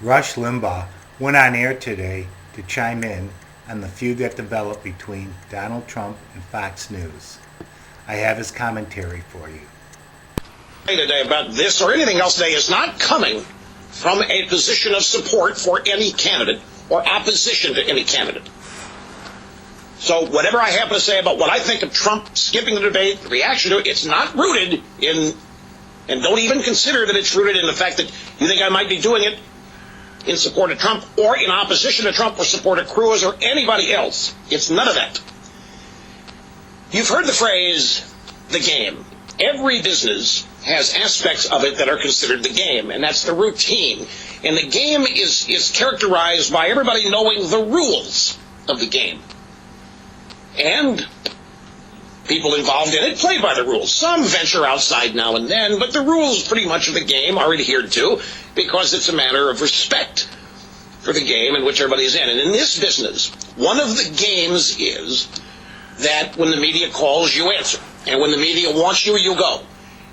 Rush Limbaugh went on air today to chime in on the feud that developed between Donald Trump and Fox News. I have his commentary for you. Today about this or anything else today is not coming from a position of support for any candidate or opposition to any candidate. So whatever I happen to say about what I think of Trump skipping the debate, the reaction to it, it's not rooted in, and don't even consider that it's rooted in the fact that you think I might be doing it in support of Trump or in opposition to Trump or support of Cruz or anybody else. It's none of that. You've heard the phrase, the game. Every business has aspects of it that are considered the game, and that's the routine. And the game is characterized by everybody knowing the rules of the game. And people involved in it play by the rules. Some venture outside now and then, but the rules pretty much of the game are adhered to because it's a matter of respect for the game in which everybody's in. And in this business, one of the games is that when the media calls, you answer. And when the media wants you, you go.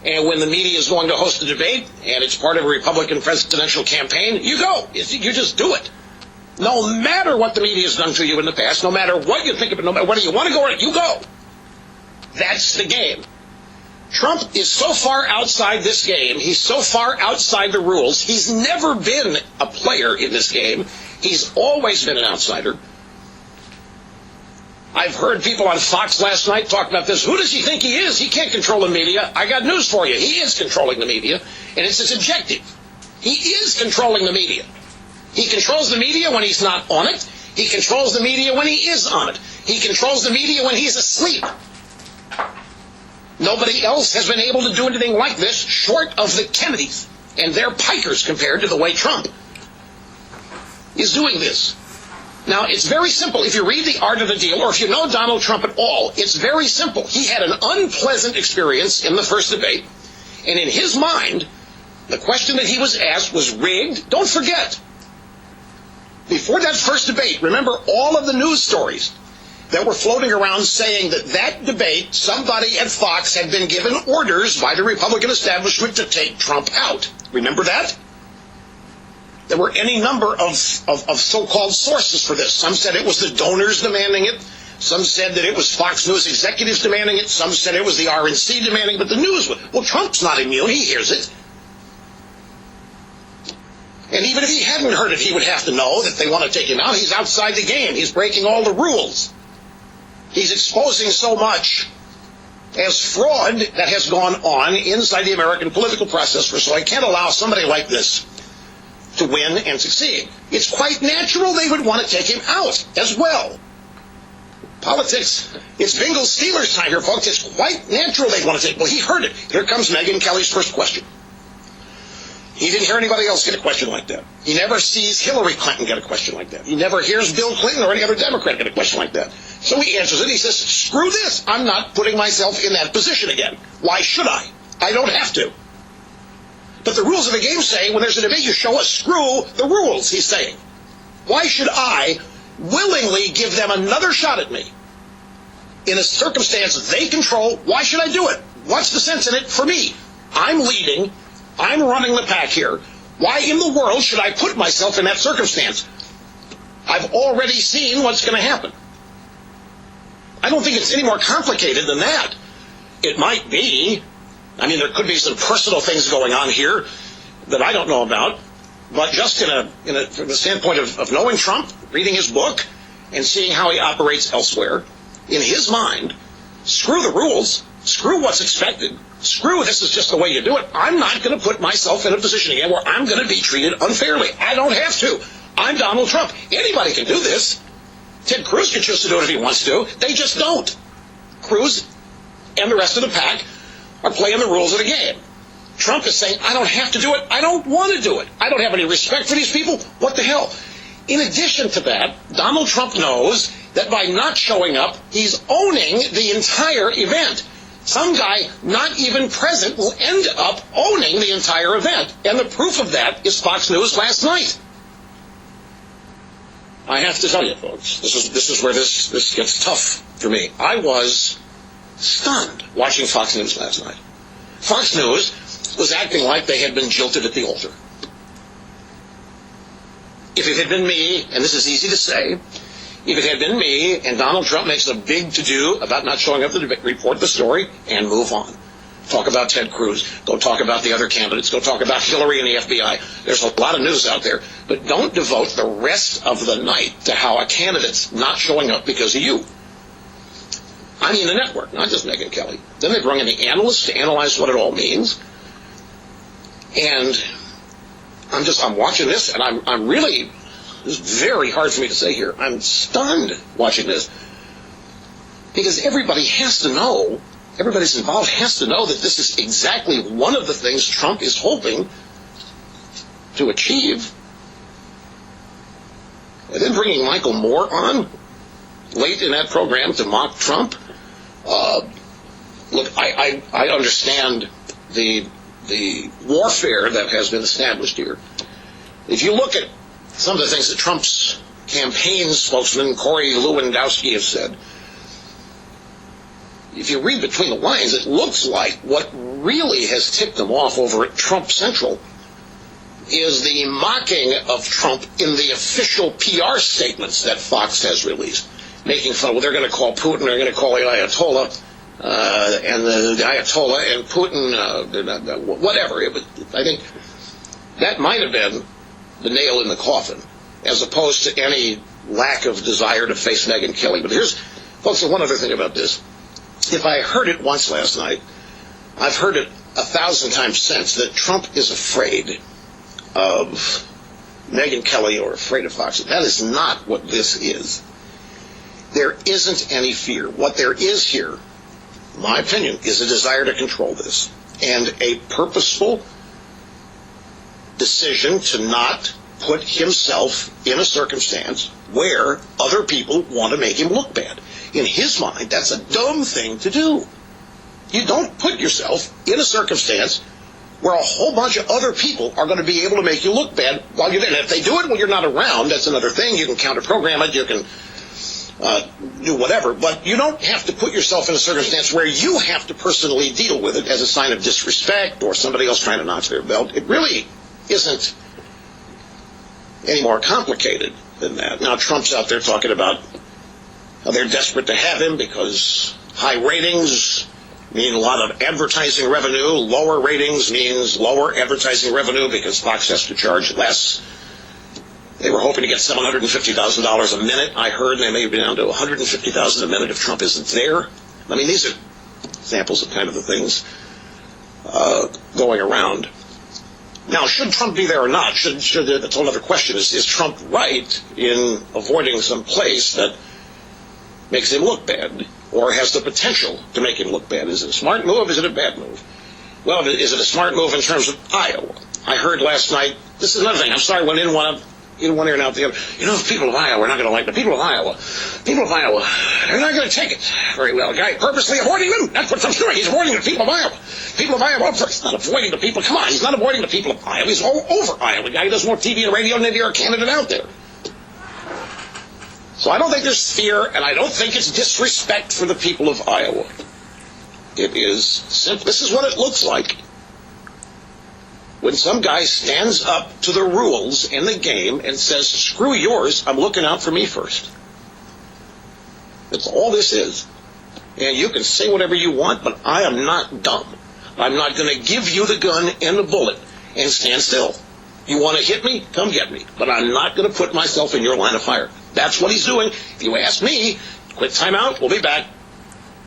And when the media is going to host a debate, and it's part of a Republican presidential campaign, you go. You just do it. No matter what the media has done to you in the past, no matter what you think of it, no matter whether you want to go or not, you go. That's the game. Trump is so far outside this game. He's so far outside the rules. He's never been a player in this game. He's always been an outsider. I've heard people on Fox last night talk about this. Who does he think he is? He can't control the media. I got news for you. He is controlling the media, and it's his objective. He is controlling the media. He controls the media when he's not on it. He controls the media when he is on it. He controls the media when he's asleep. Nobody else has been able to do anything like this short of the Kennedys, and they're pikers compared to the way Trump is doing this. Now, it's very simple. If you read The Art of the Deal, or if you know Donald Trump at all, it's very simple. He had an unpleasant experience in the first debate, and in his mind, the question that he was asked was rigged. Don't forget, before that first debate, remember all of the news stories that were floating around saying that that debate, somebody at Fox had been given orders by the Republican establishment to take Trump out. Remember that? There were any number of so-called sources for this. Some said it was the donors demanding it. Some said that it was Fox News executives demanding it. Some said it was the RNC demanding it. But the news was, well, Trump's not immune. He hears it. And even if he hadn't heard it, he would have to know that they want to take him out. He's outside the game. He's breaking all the rules. He's exposing so much as fraud that has gone on inside the American political process. So I can't allow somebody like this to win and succeed. It's quite natural they would want to take him out as well. Politics, it's Bengal Steelers time here, folks. It's quite natural they'd want to take. Well, he heard it. Here comes Megyn Kelly's first question. He didn't hear anybody else get a question like that. He never sees Hillary Clinton get a question like that. He never hears Bill Clinton or any other Democrat get a question like that. So he answers it. He says, screw this. I'm not putting myself in that position again. Why should I? I don't have to. But the rules of the game say when there's a debate, you show us screw the rules, he's saying. Why should I willingly give them another shot at me in a circumstance they control? Why should I do it? What's the sense in it for me? I'm leading. I'm running the pack here. Why in the world should I put myself in that circumstance? I've already seen what's going to happen. I don't think it's any more complicated than that. It might be. I mean, there could be some personal things going on here that I don't know about. But just from the standpoint of knowing Trump, reading his book, and seeing how he operates elsewhere, in his mind, screw the rules, screw what's expected, screw this is just the way you do it. I'm not going to put myself in a position again where I'm going to be treated unfairly. I don't have to. I'm Donald Trump. Anybody can do this. Ted Cruz can choose to do it if he wants to. They just don't. Cruz and the rest of the pack are playing the rules of the game. Trump is saying, I don't have to do it. I don't want to do it. I don't have any respect for these people. What the hell? In addition to that, Donald Trump knows that by not showing up, he's owning the entire event. Some guy not even present will end up owning the entire event. And the proof of that is Fox News last night. I have to tell you, folks, this is where this gets tough for me. I was stunned watching Fox News last night. Fox News was acting like they had been jilted at the altar. if it had been me, and this is easy to say, if it had been me and Donald Trump makes a big to-do about not showing up to report the story and move on. Talk about Ted Cruz. Go talk about the other candidates. Go talk about Hillary and the FBI. There's a lot of news out there. But don't devote the rest of the night to how a candidate's not showing up because of you. I mean the network, not just Megyn Kelly. Then they bring in the analysts to analyze what it all means. And I'm watching this, and I'm really, this is very hard for me to say here, I'm stunned watching this. Because everybody's involved has to know that this is exactly one of the things Trump is hoping to achieve. And then bringing Michael Moore on late in that program to mock Trump. Look, I understand the warfare that has been established here. If you look at some of the things that Trump's campaign spokesman Corey Lewandowski has said, if you read between the lines, it looks like what really has tipped them off over at Trump Central is the mocking of Trump in the official PR statements that Fox has released, making fun. Well, they're going to call Putin, they're going to call the Ayatollah, and the Ayatollah and Putin, whatever. I think that might have been the nail in the coffin, as opposed to any lack of desire to face Megyn Kelly. But here's, folks, one other thing about this. If I heard it once last night, I've heard it 1,000 times since, that Trump is afraid of Megyn Kelly or afraid of Fox. That is not what this is. There isn't any fear. What there is here, in my opinion, is a desire to control this and a purposeful decision to not put himself in a circumstance where other people want to make him look bad. In his mind, that's a dumb thing to do. You don't put yourself in a circumstance where a whole bunch of other people are going to be able to make you look bad while you're there. And if they do it when you're not around, that's another thing. You can counter-program it, you can do whatever, but you don't have to put yourself in a circumstance where you have to personally deal with it as a sign of disrespect or somebody else trying to notch their belt. It really isn't any more complicated than that. Now, Trump's out there talking about how they're desperate to have him because high ratings mean a lot of advertising revenue. Lower ratings means lower advertising revenue because Fox has to charge less. They were hoping to get $750,000 a minute. I heard they may be down to $150,000 a minute if Trump isn't there. I mean, these are examples of kind of the things going around. Now, should Trump be there or not? That's another question. Is Trump right in avoiding some place that makes him look bad or has the potential to make him look bad? Is it a smart move? Is it a bad move? Well, is it a smart move in terms of Iowa? I heard last night, this is another thing, I'm sorry, went in one ear and out the other. You know, the people of Iowa are not going to like the people of Iowa. People of Iowa, they're not going to take it very well. A guy purposely avoiding them. That's what Trump's doing. He's avoiding the people of Iowa. People of Iowa, he's not avoiding the people. Come on, he's not avoiding the people of Iowa. He's all over Iowa. The guy does more TV and radio than any other candidate out there. So I don't think there's fear, and I don't think it's disrespect for the people of Iowa. It is simple. This is what it looks like when some guy stands up to the rules in the game and says, screw yours, I'm looking out for me first. That's all this is. And you can say whatever you want, but I am not dumb. I'm not going to give you the gun and the bullet and stand still. You want to hit me? Come get me. But I'm not going to put myself in your line of fire. That's what he's doing. If you ask me, quick time out, we'll be back.